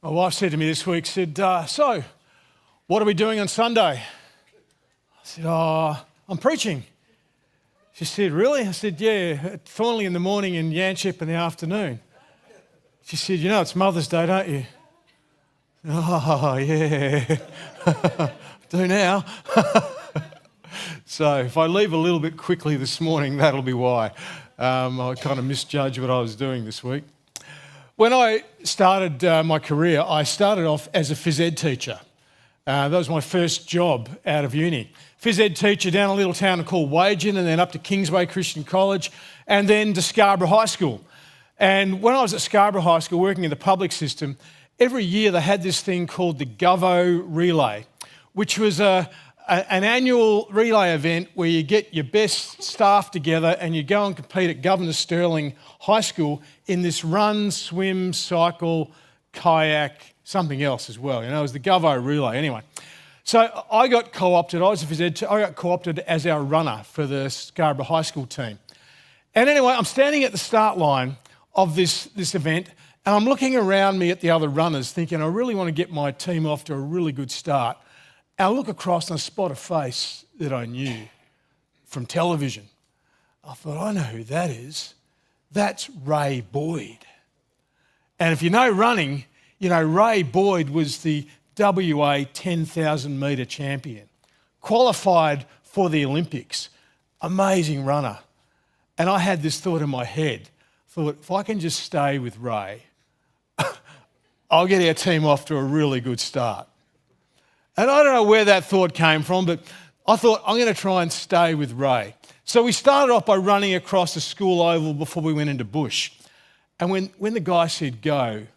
My wife said to me this week, so, what are we doing on Sunday? I said, I'm preaching. She said, really? I said, yeah, at Thornlie in the morning and Yanchep in the afternoon. She said, you know, it's Mother's Day, don't you? Oh, yeah. Do now. So if I leave a little bit quickly this morning, that'll be why. I kind of misjudged what I was doing this week. When I started my career, I started off as a phys ed teacher. That was my first job out of uni. Phys ed teacher down a little town called Wagen, and then up to Kingsway Christian College, and then to Scarborough High School. And when I was at Scarborough High School working in the public system, every year they had this thing called the Govo Relay, which was an annual relay event where you get your best staff together and you go and compete at Governor Stirling High School in this run, swim, cycle, kayak, something else as well. You know, it was the Govo Relay. Anyway, so I got co-opted. I was a phys ed I got co-opted as our runner for the Scarborough High School team. And anyway, I'm standing at the start line of this event, and I'm looking around me at the other runners thinking, I really want to get my team off to a really good start. And I look across and I spot a face that I knew from television. I thought, I know who that is. That's Ray Boyd. And if you know running, you know Ray Boyd was the WA 10,000 metre champion, qualified for the Olympics, amazing runner. And I had this thought in my head, thought, if I can just stay with Ray, I'll get our team off to a really good start. And I don't know where that thought came from, but I thought, I'm going to try and stay with Ray. So we started off by running across the school oval before we went into bush. And when the guy said go,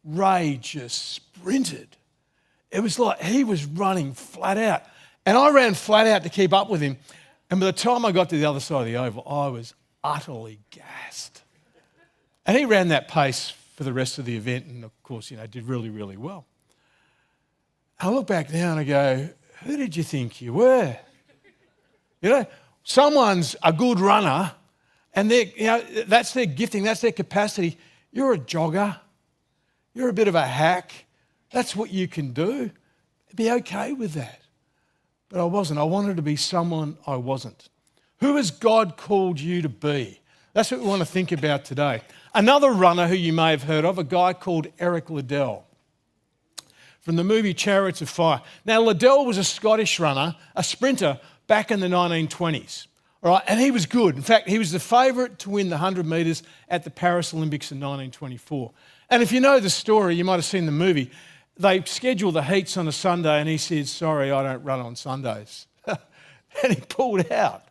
Ray just sprinted. It was like he was running flat out. And I ran flat out to keep up with him. And by the time I got to the other side of the oval, I was utterly gassed. And he ran that pace for the rest of the event and, of course, you know, did really, really well. I look back now and I go, who did you think you were? You know, someone's a good runner and that's their gifting, that's their capacity. You're a jogger. You're a bit of a hack. That's what you can do. Be okay with that. But I wasn't. I wanted to be someone I wasn't. Who has God called you to be? That's what we want to think about today. Another runner who you may have heard of, a guy called Eric Liddell from the movie Chariots of Fire. Now, Liddell was a Scottish runner, a sprinter back in the 1920s. All right, and he was good. In fact, he was the favourite to win the 100 metres at the Paris Olympics in 1924. And if you know the story, you might have seen the movie, they scheduled the heats on a Sunday and he said, sorry, I don't run on Sundays. And he pulled out.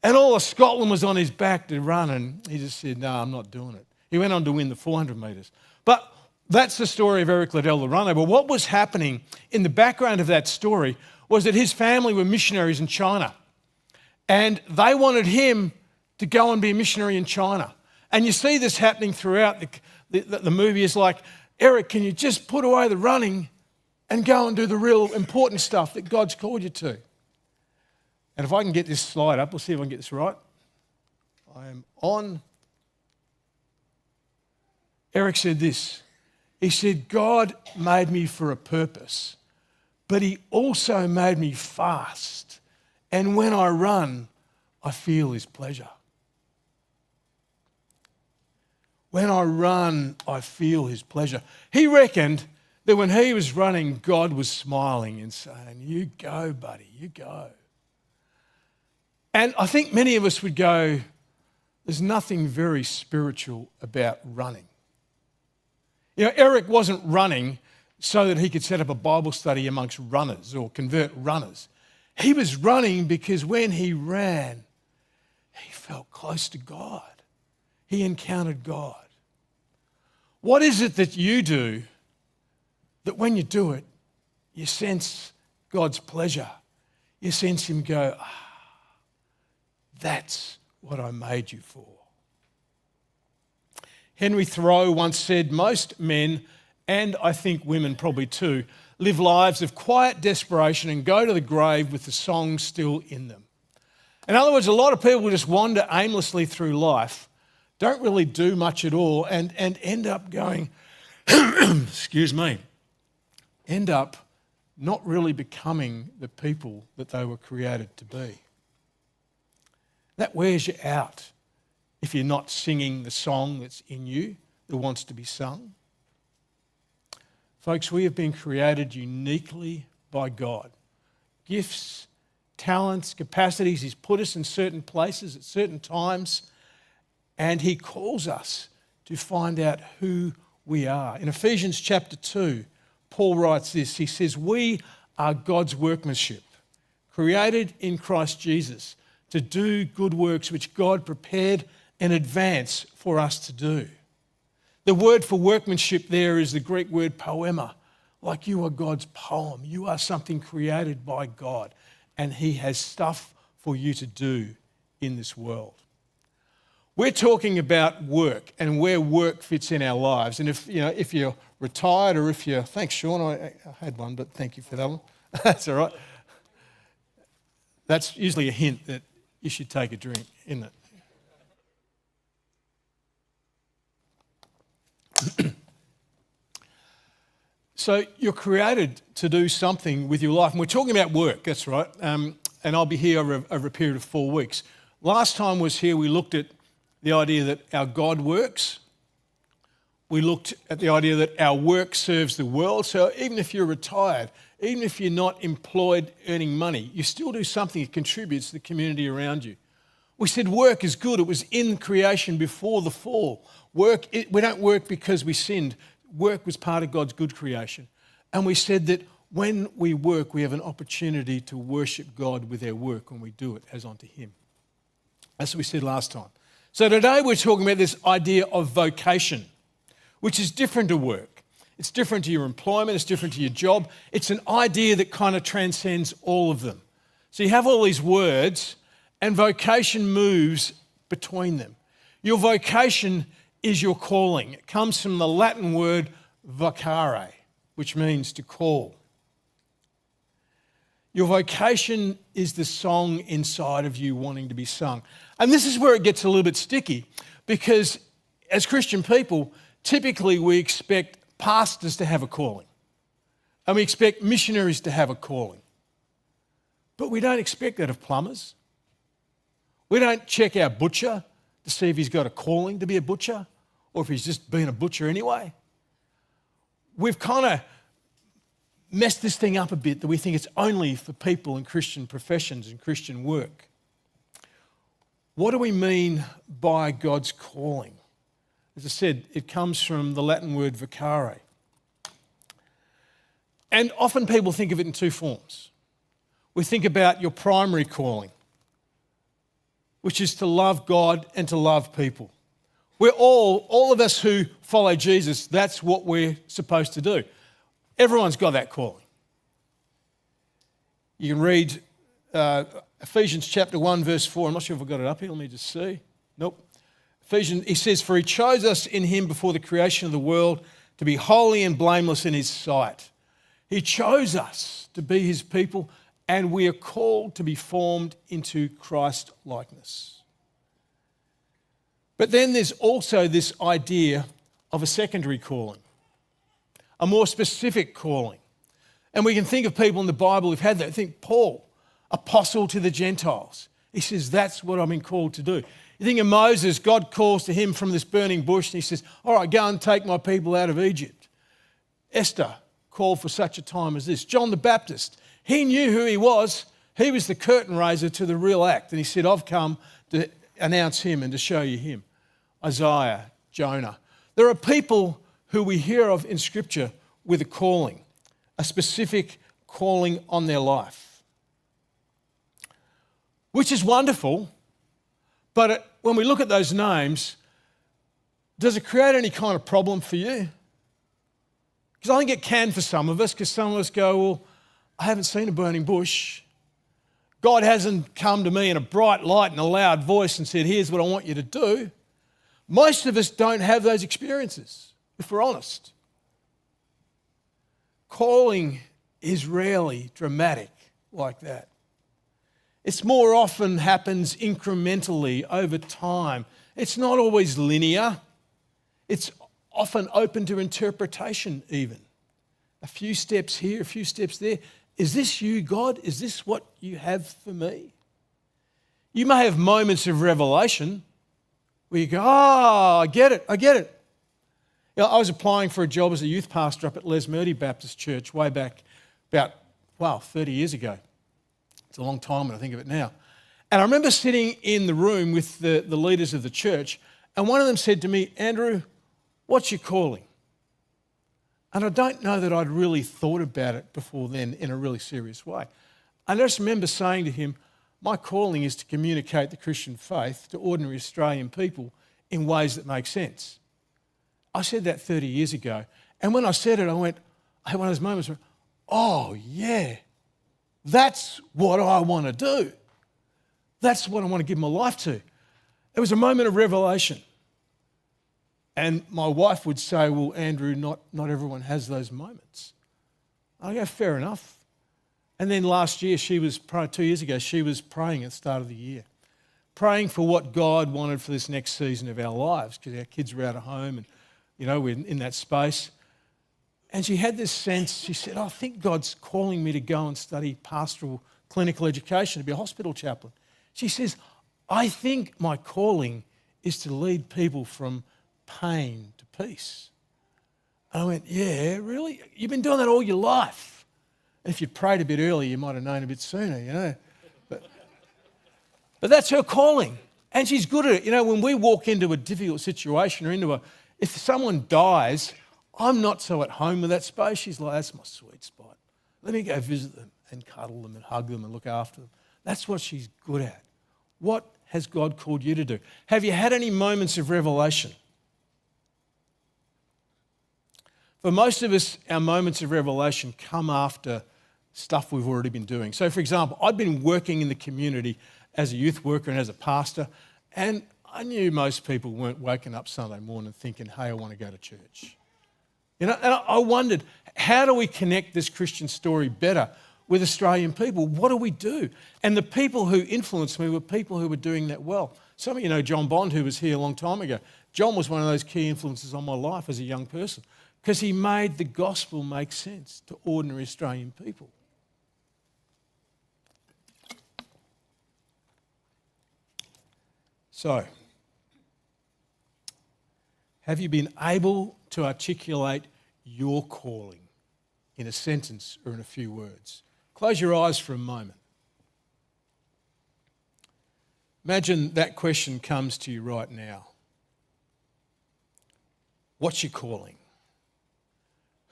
And all of Scotland was on his back to run and he just said, no, I'm not doing it. He went on to win the 400 metres. But that's the story of Eric Liddell, the runner. But what was happening in the background of that story was that his family were missionaries in China. And they wanted him to go and be a missionary in China. And you see this happening throughout the movie. Is like, Eric, can you just put away the running and go and do the real important stuff that God's called you to? And if I can get this slide up, we'll see if I can get this right. I am on. Eric said this. He said, God made me for a purpose, but he also made me fast. And when I run, I feel his pleasure. When I run, I feel his pleasure. He reckoned that when he was running, God was smiling and saying, you go, buddy, you go. And I think many of us would go, there's nothing very spiritual about running. You know, Eric wasn't running so that he could set up a Bible study amongst runners or convert runners. He was running because when he ran, he felt close to God. He encountered God. What is it that you do that when you do it, you sense God's pleasure? You sense him go, that's what I made you for. Henry Thoreau once said, most men, and I think women probably too, live lives of quiet desperation and go to the grave with the song still in them. In other words, a lot of people just wander aimlessly through life, don't really do much at all, and end up going, excuse me, end up not really becoming the people that they were created to be. That wears you out if you're not singing the song that's in you that wants to be sung. Folks, we have been created uniquely by God. Gifts, talents, capacities. He's put us in certain places at certain times, and he calls us to find out who we are. In Ephesians chapter 2, Paul writes this. He says, we are God's workmanship, created in Christ Jesus to do good works which God prepared in advance for us to do. The word for workmanship there is the Greek word poema. Like you are God's poem. You are something created by God, and he has stuff for you to do in this world. We're talking about work and where work fits in our lives. And if you're retired or if you're, thanks Sean, I had one, but thank you for that one. That's all right. That's usually a hint that you should take a drink, isn't it? So you're created to do something with your life. And we're talking about work, that's right. And I'll be here over a period of 4 weeks. Last time I was here, we looked at the idea that our God works. We looked at the idea that our work serves the world. So even if you're retired, even if you're not employed earning money, you still do something that contributes to the community around you. We said work is good. It was in creation before the fall. We don't work because we sinned. Work was part of God's good creation. And we said that when we work, we have an opportunity to worship God with our work when we do it as unto him. That's what we said last time. So today we're talking about this idea of vocation, which is different to work. It's different to your employment. It's different to your job. It's an idea that kind of transcends all of them. So you have all these words, and vocation moves between them. Your vocation is your calling. It comes from the Latin word vocare, which means to call. Your vocation is the song inside of you wanting to be sung. And this is where it gets a little bit sticky, because as Christian people, typically we expect pastors to have a calling, and we expect missionaries to have a calling. But we don't expect that of plumbers. We don't check our butcher to see if he's got a calling to be a butcher or if he's just been a butcher anyway. We've kind of messed this thing up a bit that we think it's only for people in Christian professions and Christian work. What do we mean by God's calling? As I said, it comes from the Latin word vocare. And often people think of it in two forms. We think about your primary calling, which is to love God and to love people. We're all of us who follow Jesus, that's what we're supposed to do. Everyone's got that calling. You can read Ephesians chapter 1, verse 4. I'm not sure if I've got it up here. Let me just see. Nope. Ephesians, he says, for he chose us in him before the creation of the world to be holy and blameless in his sight. He chose us to be his people, and we are called to be formed into Christ likeness. But then there's also this idea of a secondary calling, a more specific calling. And we can think of people in the Bible who've had that. Think Paul, apostle to the Gentiles. He says, that's what I've been called to do. You think of Moses, God calls to him from this burning bush and he says, all right, go and take my people out of Egypt. Esther called for such a time as this. John the Baptist, he knew who he was. He was the curtain raiser to the real act. And he said, I've come to announce him and to show you him. Isaiah, Jonah. There are people who we hear of in Scripture with a calling, a specific calling on their life, which is wonderful. But when we look at those names, does it create any kind of problem for you? Because I think it can for some of us, because some of us go, well, I haven't seen a burning bush. God hasn't come to me in a bright light and a loud voice and said, here's what I want you to do. Most of us don't have those experiences, if we're honest. Calling is rarely dramatic like that. It's more often happens incrementally over time. It's not always linear. It's often open to interpretation even. A few steps here, a few steps there. Is this you, God? Is this what you have for me? You may have moments of revelation where you go, I get it. You know, I was applying for a job as a youth pastor up at Les Moody Baptist Church way back about, 30 years ago. It's a long time when I think of it now. And I remember sitting in the room with the leaders of the church, and one of them said to me, Andrew, what's your calling? And I don't know that I'd really thought about it before then in a really serious way. I just remember saying to him, my calling is to communicate the Christian faith to ordinary Australian people in ways that make sense. I said that 30 years ago. And when I said it, I had one of those moments where, oh yeah, that's what I want to do. That's what I want to give my life to. It was a moment of revelation. And my wife would say, well, Andrew, not everyone has those moments. I go, fair enough. And then last year, 2 years ago, she was praying at the start of the year, praying for what God wanted for this next season of our lives, because our kids were out of home and, you know, we're in that space. And she had this sense, she said, I think God's calling me to go and study pastoral clinical education, to be a hospital chaplain. She says, I think my calling is to lead people from pain to peace. And I went, yeah, really? You've been doing that all your life. And if you prayed a bit earlier, you might have known a bit sooner, you know. But that's her calling. And she's good at it. You know, when we walk into a difficult situation or if someone dies, I'm not so at home with that space. She's like, that's my sweet spot. Let me go visit them and cuddle them and hug them and look after them. That's what she's good at. What has God called you to do? Have you had any moments of revelation? For most of us, our moments of revelation come after stuff we've already been doing. So, for example, I've been working in the community as a youth worker and as a pastor, and I knew most people weren't waking up Sunday morning thinking, hey, I want to go to church. You know, and I wondered, how do we connect this Christian story better with Australian people? What do we do? And the people who influenced me were people who were doing that well. Some of you know John Bond, who was here a long time ago. John was one of those key influences on my life as a young person because he made the gospel make sense to ordinary Australian people. So, have you been able to articulate your calling in a sentence or in a few words? Close your eyes for a moment. Imagine that question comes to you right now. What's your calling?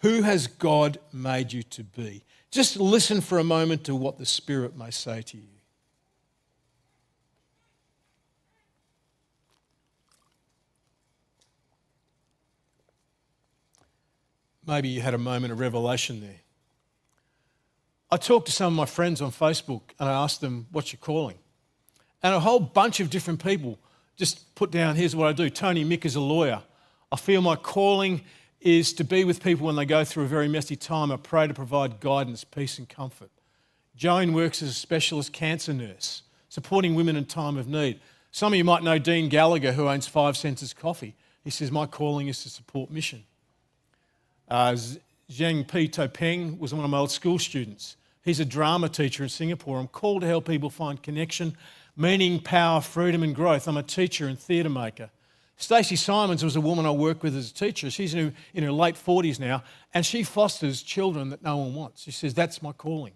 Who has God made you to be? Just listen for a moment to what the Spirit may say to you. Maybe you had a moment of revelation there. I talked to some of my friends on Facebook and I asked them, what's your calling? And a whole bunch of different people just put down, here's what I do. Tony Mick is a lawyer. I feel my calling is to be with people when they go through a very messy time. I pray to provide guidance, peace and comfort. Joan works as a specialist cancer nurse, supporting women in time of need. Some of you might know Dean Gallagher, who owns 5 Senses Coffee. He says, my calling is to support mission. Zhang P. Topeng was one of my old school students. He's a drama teacher in Singapore. I'm called to help people find connection, meaning, power, freedom and growth. I'm a teacher and theatre maker. Stacey Simons was a woman I worked with as a teacher. She's in her late 40s now, and she fosters children that no one wants. She says, that's my calling,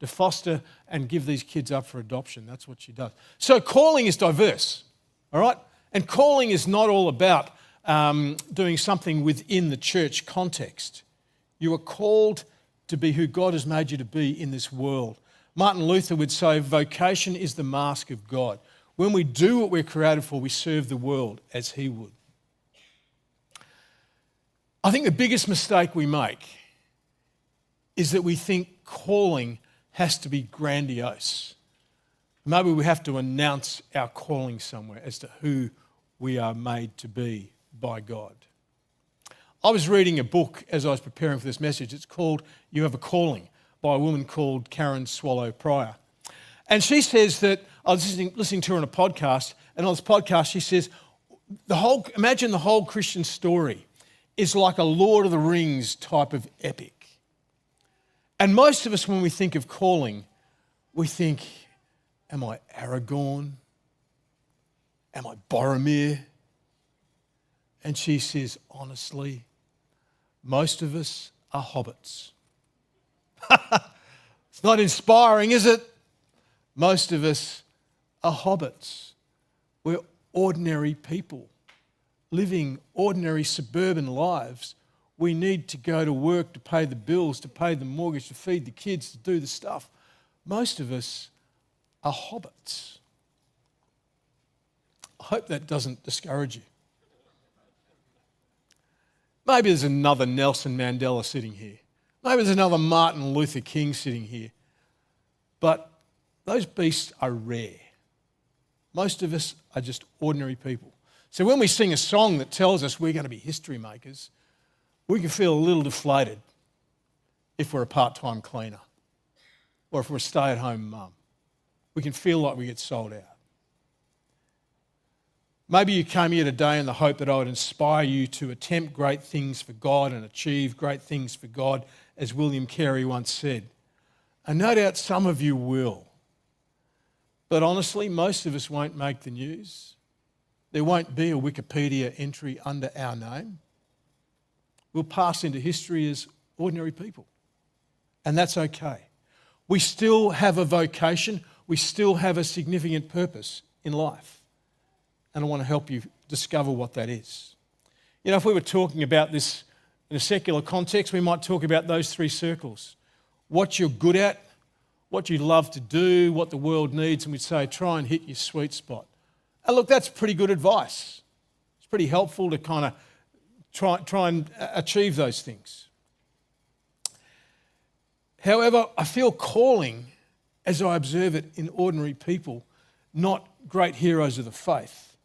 to foster and give these kids up for adoption. That's what she does. So calling is diverse, all right? And calling is not all about doing something within the church context. You are called to be who God has made you to be in this world. Martin Luther would say, vocation is the mask of God. When we do what we're created for, we serve the world as he would. I think the biggest mistake we make is that we think calling has to be grandiose. Maybe we have to announce our calling somewhere as to who we are made to be by God. I was reading a book as I was preparing for this message. It's called You Have a Calling by a woman called Karen Swallow Pryor. And she says that, I was listening to her on a podcast, and on this podcast she says, imagine the whole Christian story is like a Lord of the Rings type of epic. And most of us, when we think of calling, we think, am I Aragorn? Am I Boromir? And she says, honestly, most of us are hobbits. It's not inspiring, is it? Most of us are hobbits. We're ordinary people living ordinary suburban lives. We need to go to work to pay the bills, to pay the mortgage, to feed the kids, to do the stuff. Most of us are hobbits. I hope that doesn't discourage you. Maybe there's another Nelson Mandela sitting here. Maybe there's another Martin Luther King sitting here. But those beasts are rare. Most of us are just ordinary people. So when we sing a song that tells us we're going to be history makers, we can feel a little deflated if we're a part-time cleaner or if we're a stay-at-home mum. We can feel like we get sold out. Maybe you came here today in the hope that I would inspire you to attempt great things for God and achieve great things for God, as William Carey once said. And no doubt some of you will. But honestly, most of us won't make the news. There won't be a Wikipedia entry under our name. We'll pass into history as ordinary people. And that's okay. We still have a vocation. We still have a significant purpose in life. And I want to help you discover what that is. You know, if we were talking about this in a secular context, we might talk about those three circles. What you're good at, what you love to do, what the world needs, and we'd say, try and hit your sweet spot. And look, that's pretty good advice. It's pretty helpful to kind of try and achieve those things. However, I feel calling, as I observe it in ordinary people, not great heroes of the faith,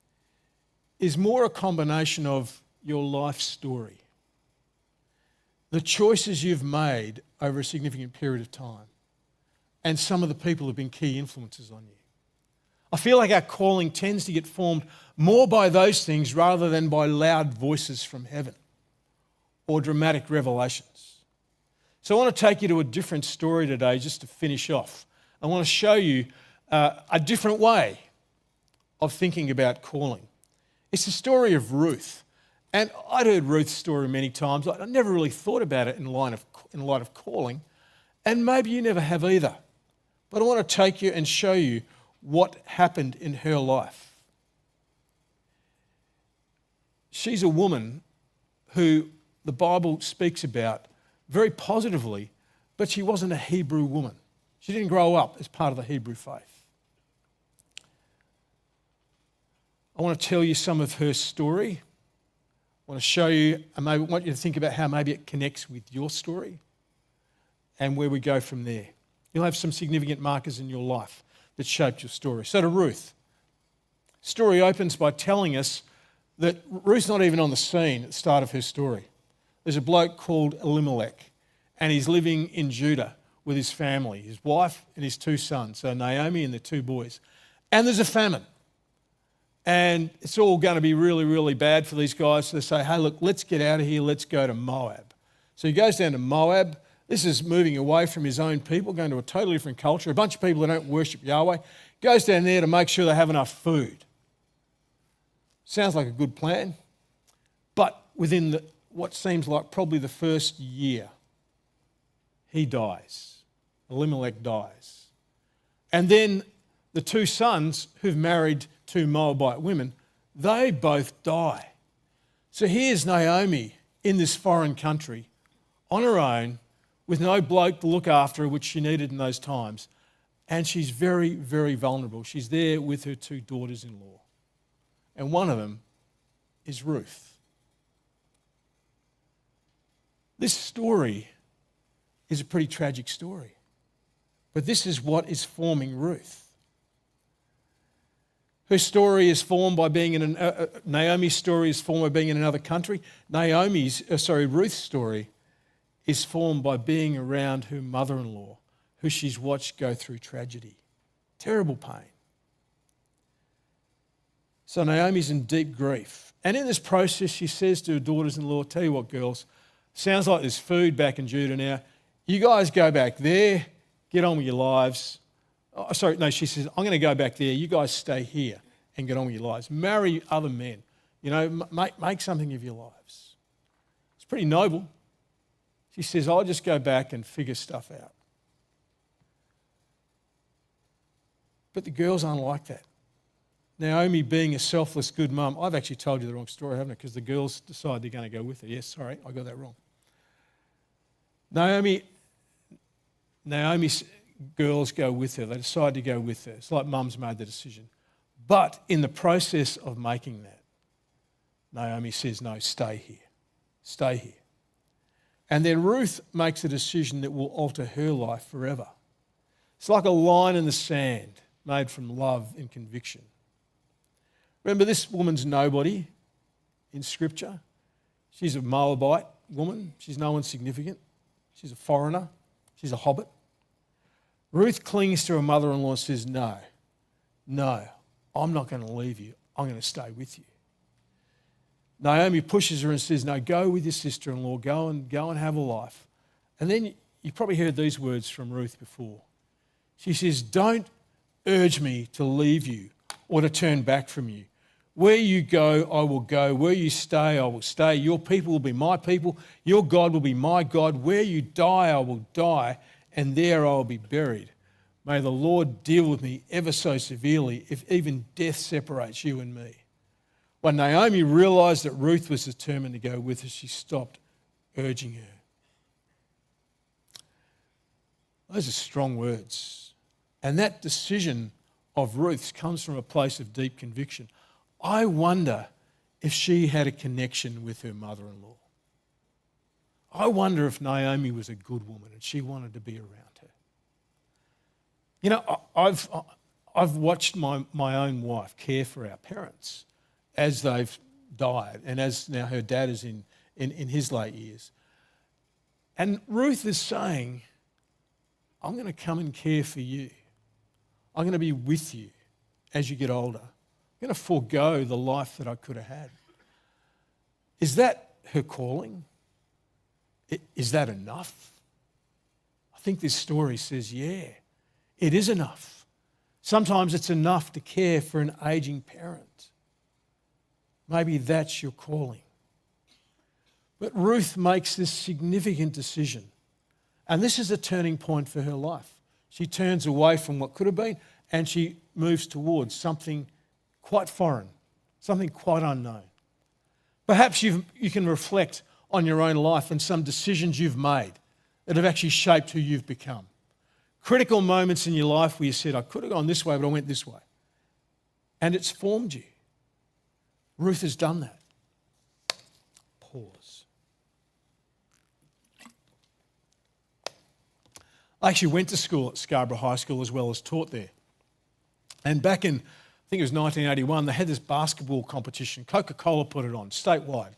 is more a combination of your life story, the choices you've made over a significant period of time, and some of the people who have been key influences on you. I feel like our calling tends to get formed more by those things rather than by loud voices from heaven or dramatic revelations. So I want to take you to a different story today just to finish off. I want to show you a different way of thinking about calling. It's the story of Ruth. And I'd heard Ruth's story many times. I never really thought about it in light of calling. And maybe you never have either. But I want to take you and show you what happened in her life. She's a woman who the Bible speaks about very positively, but she wasn't a Hebrew woman. She didn't grow up as part of the Hebrew faith. I want to tell you some of her story. I want to show you, and maybe want you to think about how maybe it connects with your story and where we go from there. You'll have some significant markers in your life that shaped your story. So to Ruth. Story opens by telling us that Ruth's not even on the scene at the start of her story. There's a bloke called Elimelech, and he's living in Judah with his family, his wife and his two sons, so Naomi and their two boys. And there's a famine. And it's all going to be really, really bad for these guys. So they say, hey, look, let's get out of here. Let's go to Moab. So he goes down to Moab. This is moving away from his own people, going to a totally different culture. A bunch of people that don't worship Yahweh. Goes down there to make sure they have enough food. Sounds like a good plan. But within what seems like probably the first year, he dies. Elimelech dies. And then the two sons who've married two Moabite women, they both die. So here's Naomi in this foreign country on her own with no bloke to look after her, which she needed in those times. And she's very, very vulnerable. She's there with her two daughters-in-law. And one of them is Ruth. This story is a pretty tragic story. But this is what is forming Ruth. Her story is formed by being in Naomi's story is formed by being in another country. Ruth's story is formed by being around her mother-in-law, who she's watched go through tragedy, terrible pain. So Naomi's in deep grief. And in this process, she says to her daughters-in-law, tell you what, girls, sounds like there's food back in Judah now. You guys go back there, get on with your lives. Oh, sorry, no, she says, I'm going to go back there. You guys stay here and get on with your lives. Marry other men. You know, make something of your lives. It's pretty noble. She says, I'll just go back and figure stuff out. But the girls aren't like that. Naomi being a selfless, good mum, I've actually told you the wrong story, haven't I? Because the girls decide they're going to go with her. Yes, sorry, I got that wrong. Naomi's girls go with her. They decide to go with her. It's like mum's made the decision. But in the process of making that, Naomi says, no, stay here. Stay here. And then Ruth makes a decision that will alter her life forever. It's like a line in the sand made from love and conviction. Remember, this woman's nobody in Scripture. She's a Moabite woman. She's no one significant. She's a foreigner. She's a hobbit. Ruth clings to her mother-in-law and says, no, I'm not going to leave you. I'm going to stay with you. Naomi pushes her and says, no, go with your sister-in-law. Go and have a life. And then you probably heard these words from Ruth before. She says, don't urge me to leave you or to turn back from you. Where you go, I will go. Where you stay, I will stay. Your people will be my people. Your God will be my God. Where you die, I will die, and there I will be buried. May the Lord deal with me ever so severely if even death separates you and me. When Naomi realised that Ruth was determined to go with her, she stopped urging her. Those are strong words. And that decision of Ruth's comes from a place of deep conviction. I wonder if she had a connection with her mother-in-law. I wonder if Naomi was a good woman and she wanted to be around her. You know, I've watched my own wife care for our parents as they've died and as now her dad is in his late years. And Ruth is saying, I'm going to come and care for you. I'm going to be with you as you get older. I'm going to forego the life that I could have had. Is that her calling? Is that enough? I think this story says, yeah, it is enough. Sometimes it's enough to care for an aging parent. Maybe that's your calling. But Ruth makes this significant decision. And this is a turning point for her life. She turns away from what could have been and she moves towards something quite foreign, something quite unknown. Perhaps you can reflect on your own life and some decisions you've made that have actually shaped who you've become. Critical moments in your life where you said, I could have gone this way, but I went this way. And it's formed you. Ruth has done that. Pause. I actually went to school at Scarborough High School as well as taught there. And back in, I think it was 1981, they had this basketball competition. Coca-Cola put it on, statewide.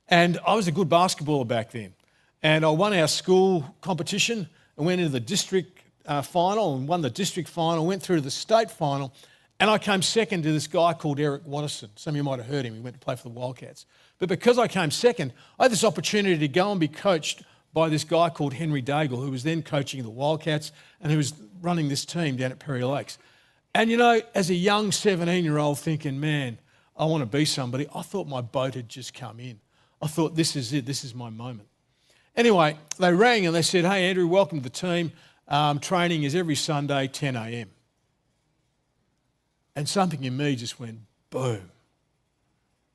And I was a good basketballer back then. And I won our school competition and went into the district final and won the district final, went through to the state final, and I came second to this guy called Eric Watterson. Some of you might have heard him. He went to play for the Wildcats. But because I came second, I had this opportunity to go and be coached by this guy called Henry Daigle, who was then coaching the Wildcats and who was running this team down at Perry Lakes. And, you know, as a young 17-year-old thinking, man, I want to be somebody, I thought my boat had just come in. I thought, this is it, this is my moment. Anyway, they rang and they said, hey, Andrew, welcome to the team. Training is every Sunday, 10 a.m. And something in me just went boom.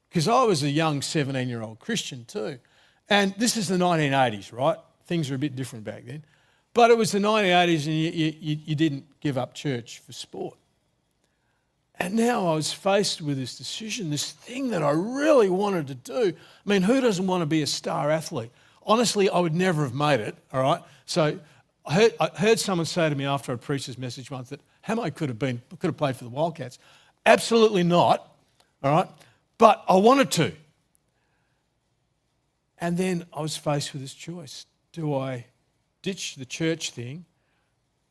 Because I was a young 17-year-old Christian too. And this is the 1980s, right? Things were a bit different back then. But it was the 1980s and you didn't give up church for sport. And now I was faced with this decision, this thing that I really wanted to do. I mean, who doesn't want to be a star athlete? Honestly, I would never have made it, all right? So I heard someone say to me after I preached this message once that Hamo could have played for the Wildcats. Absolutely not, all right? But I wanted to. And then I was faced with this choice. Do I ditch the church thing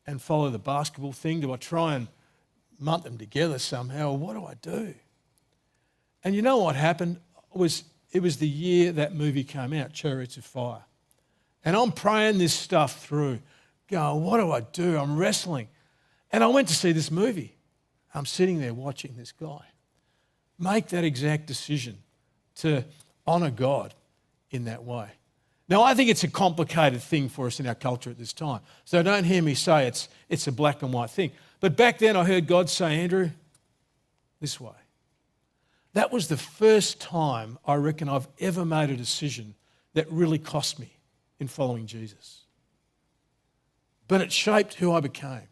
and follow the basketball thing? Do I try and month them together somehow. What do I do? And you know what happened? It was the year that movie came out, Chariots of Fire. And I'm praying this stuff through, going, what do I do? I'm wrestling. And I went to see this movie. I'm sitting there watching this guy make that exact decision to honour God in that way. Now, I think it's a complicated thing for us in our culture at this time. So don't hear me say it's a black and white thing. But back then I heard God say, Andrew, this way. That was the first time I reckon I've ever made a decision that really cost me in following Jesus. But it shaped who I became.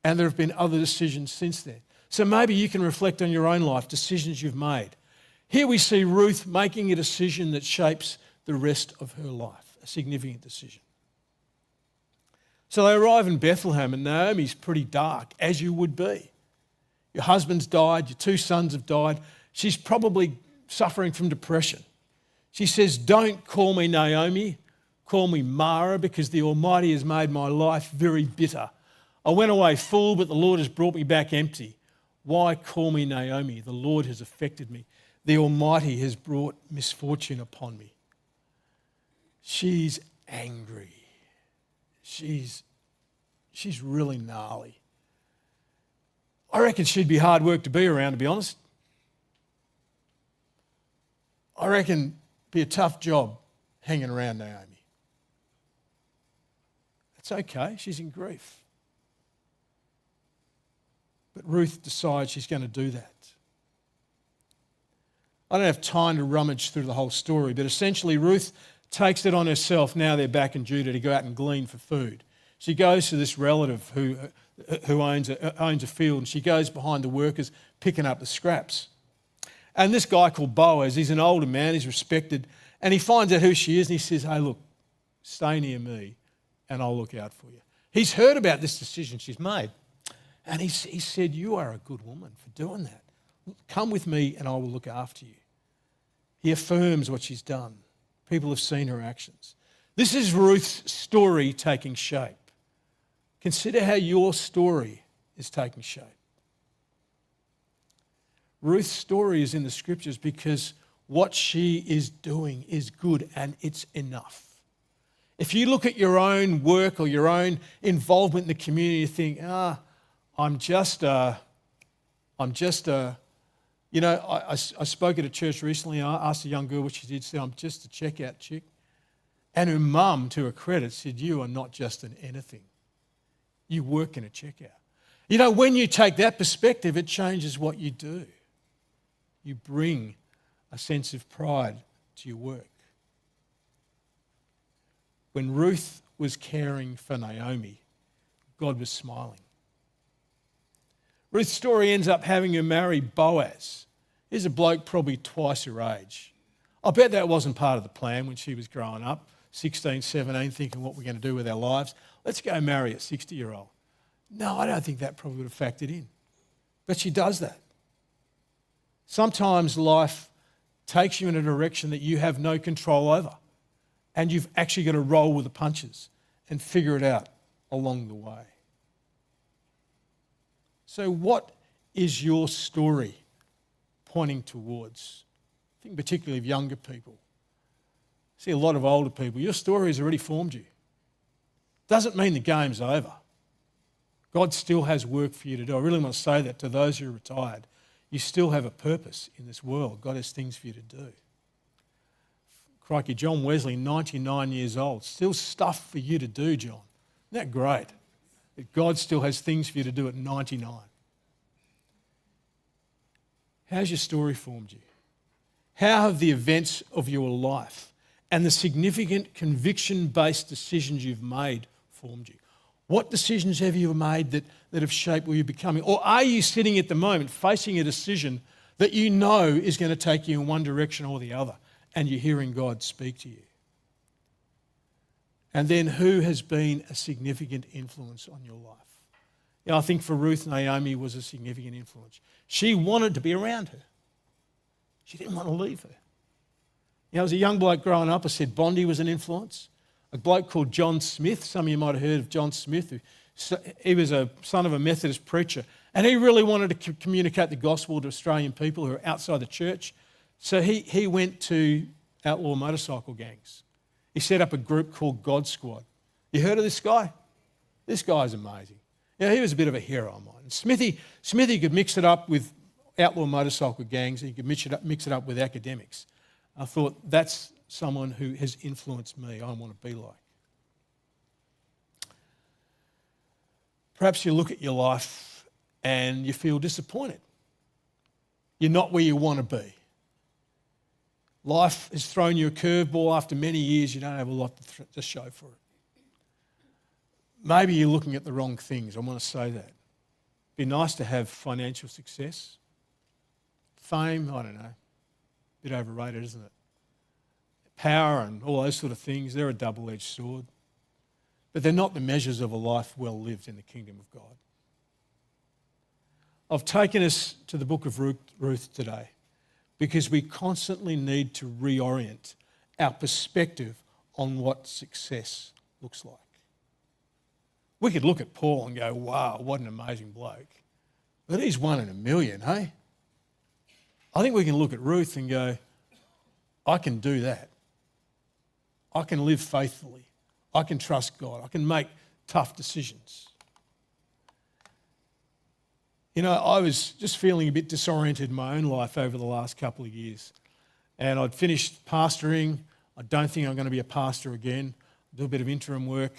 And there have been other decisions since then. So maybe you can reflect on your own life, decisions you've made. Here we see Ruth making a decision that shapes the rest of her life, a significant decision. So they arrive in Bethlehem and Naomi's pretty dark, as you would be. Your husband's died, your 2 sons have died. She's probably suffering from depression. She says, don't call me Naomi, call me Mara, because the Almighty has made my life very bitter. I went away full, but the Lord has brought me back empty. Why call me Naomi? The Lord has affected me. The Almighty has brought misfortune upon me. She's angry. She's really gnarly. I reckon she'd be hard work to be around, to be honest. I reckon it'd be a tough job hanging around Naomi. It's okay, she's in grief. But Ruth decides she's going to do that. I don't have time to rummage through the whole story, but essentially Ruth takes it on herself, now they're back in Judah, to go out and glean for food. She goes to this relative who owns a field, and she goes behind the workers picking up the scraps. And this guy called Boaz, he's an older man, he's respected, and he finds out who she is, and he says, hey, look, stay near me and I'll look out for you. He's heard about this decision she's made, and he said, you are a good woman for doing that. Come with me and I will look after you. He affirms what she's done. People have seen her actions. This is Ruth's story taking shape. Consider how your story is taking shape. Ruth's story is in the scriptures because what she is doing is good and it's enough. If you look at your own work or your own involvement in the community, you think, I spoke at a church recently. I asked a young girl what she did. She said, I'm just a checkout chick. And her mum, to her credit, said, you are not just an anything. You work in a checkout. You know, when you take that perspective, it changes what you do. You bring a sense of pride to your work. When Ruth was caring for Naomi, God was smiling. Ruth's story ends up having her marry Boaz. He's a bloke probably twice her age. I bet that wasn't part of the plan when she was growing up, 16, 17, thinking what we're going to do with our lives. Let's go marry a 60-year-old. No, I don't think that probably would have factored in. But she does that. Sometimes life takes you in a direction that you have no control over, and you've actually got to roll with the punches and figure it out along the way. So what is your story pointing towards? I think particularly of younger people. I see a lot of older people. Your story has already formed you. Doesn't mean the game's over. God still has work for you to do. I really want to say that to those who are retired. You still have a purpose in this world. God has things for you to do. Crikey, John Wesley, 99 years old. Still stuff for you to do, John. Isn't that great? That God still has things for you to do at 99. How's your story formed you? How have the events of your life and the significant conviction-based decisions you've made formed you? What decisions have you made that have shaped where you're becoming? Or are you sitting at the moment facing a decision that you know is going to take you in one direction or the other, and you're hearing God speak to you? And then who has been a significant influence on your life? You know, I think for Ruth, Naomi was a significant influence. She wanted to be around her. She didn't want to leave her. You know, as a young bloke growing up, I said Bondi was an influence. A bloke called John Smith, some of you might have heard of John Smith. He was a son of a Methodist preacher, And he really wanted to communicate the gospel to Australian people who are outside the church. So he went to outlaw motorcycle gangs. He set up a group called God Squad. You heard of this guy? This guy's amazing. Yeah, he was a bit of a hero of mine. Smithy could mix it up with outlaw motorcycle gangs, and he could mix it up with academics. I thought, that's someone who has influenced me. I want to be like. Perhaps you look at your life and you feel disappointed. You're not where you want to be. Life has thrown you a curveball. After many years, you don't have a lot to show for it. Maybe you're looking at the wrong things. I want to say that. It'd be nice to have financial success. Fame, I don't know. A bit overrated, isn't it? Power and all those sort of things, they're a double-edged sword. But they're not the measures of a life well lived in the kingdom of God. I've taken us to the book of Ruth today because we constantly need to reorient our perspective on what success looks like. We could look at Paul and go, wow, what an amazing bloke. But he's one in a million, hey? I think we can look at Ruth and go, I can do that. I can live faithfully. I can trust God. I can make tough decisions. You know, I was just feeling a bit disoriented in my own life over the last couple of years. And I'd finished pastoring. I don't think I'm going to be a pastor again. Do a bit of interim work.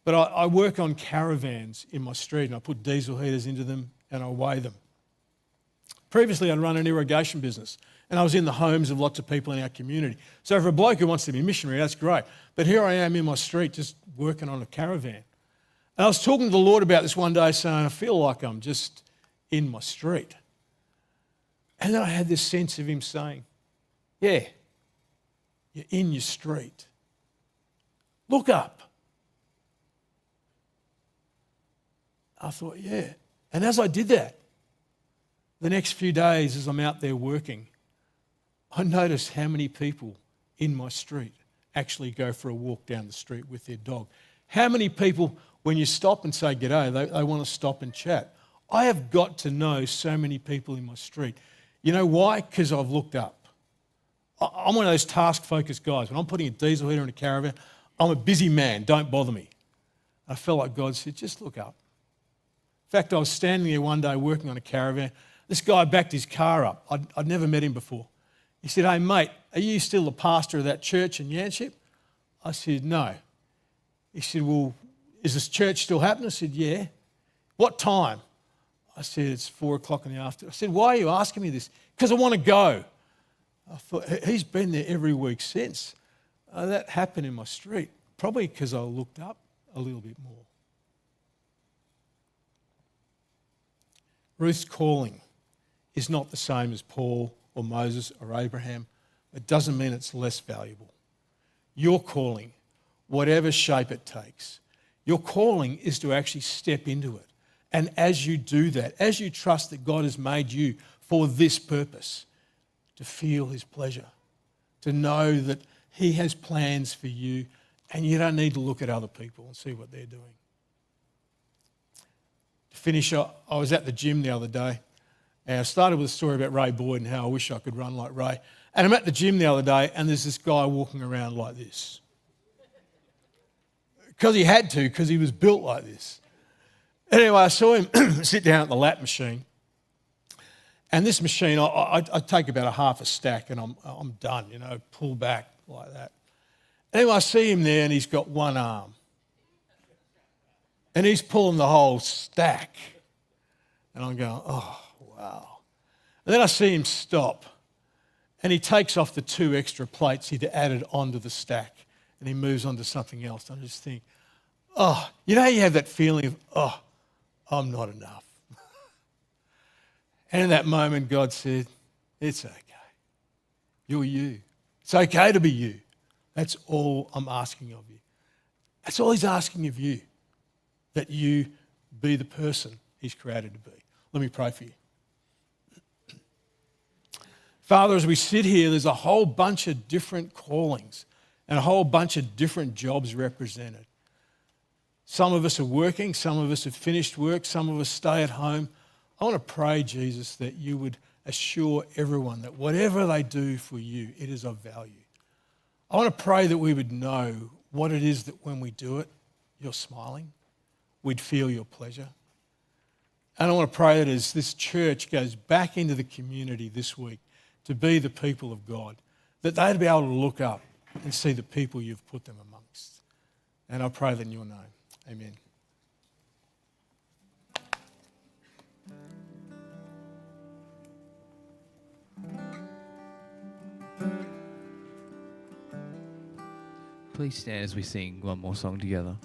But I work on caravans in my street, and I put diesel heaters into them and I weigh them. Previously, I'd run an irrigation business, and I was in the homes of lots of people in our community. So for a bloke who wants to be a missionary, that's great. But here I am in my street just working on a caravan. And I was talking to the Lord about this one day, saying, I feel like I'm just in my street. And then I had this sense of him saying, yeah, you're in your street. Look up. I thought, yeah. And as I did that, the next few days as I'm out there working, I noticed how many people in my street actually go for a walk down the street with their dog. How many people, when you stop and say g'day, they want to stop and chat. I have got to know so many people in my street. You know why? Because I've looked up. I'm one of those task-focused guys. When I'm putting a diesel heater in a caravan, I'm a busy man, don't bother me. I felt like God said, just look up. In fact, I was standing there one day working on a caravan. This guy backed his car up. I'd never met him before. He said, hey, mate, are you still the pastor of that church in Yanship? I said, no. He said, well, is this church still happening? I said, yeah. What time? I said, it's 4 o'clock in the afternoon. I said, why are you asking me this? Because I want to go. I thought, he's been there every week since. That happened in my street, probably because I looked up a little bit more. Ruth's calling is not the same as Paul or Moses or Abraham. It doesn't mean it's less valuable. Your calling, whatever shape it takes, your calling is to actually step into it. And as you do that, as you trust that God has made you for this purpose, to feel his pleasure, to know that he has plans for you and you don't need to look at other people and see what they're doing. To finish, I was at the gym the other day, and I started with a story about Ray Boyd and how I wish I could run like Ray. And I'm at the gym the other day, and there's this guy walking around like this. Because he had to, because he was built like this. Anyway, I saw him sit down at the lap machine. And this machine, I take about a half a stack, and I'm done, you know, pull back like that. Anyway, I see him there, and he's got one arm. And he's pulling the whole stack. And I'm going, oh, wow. And then I see him stop. And he takes off the 2 extra plates he'd added onto the stack. And he moves on to something else. And I just think, oh, you know how you have that feeling of, oh, I'm not enough. And in that moment, God said, it's okay. You're you. It's okay to be you. That's all I'm asking of you. That's all he's asking of you. That you be the person he's created to be. Let me pray for you. Father, as we sit here, there's a whole bunch of different callings and a whole bunch of different jobs represented. Some of us are working, some of us have finished work, some of us stay at home. I want to pray, Jesus, that you would assure everyone that whatever they do for you, it is of value. I want to pray that we would know what it is that when we do it, you're smiling. We'd feel your pleasure. And I want to pray that as this church goes back into the community this week to be the people of God, that they'd be able to look up and see the people you've put them amongst. And I pray that in your name. Amen. Please stand as we sing one more song together.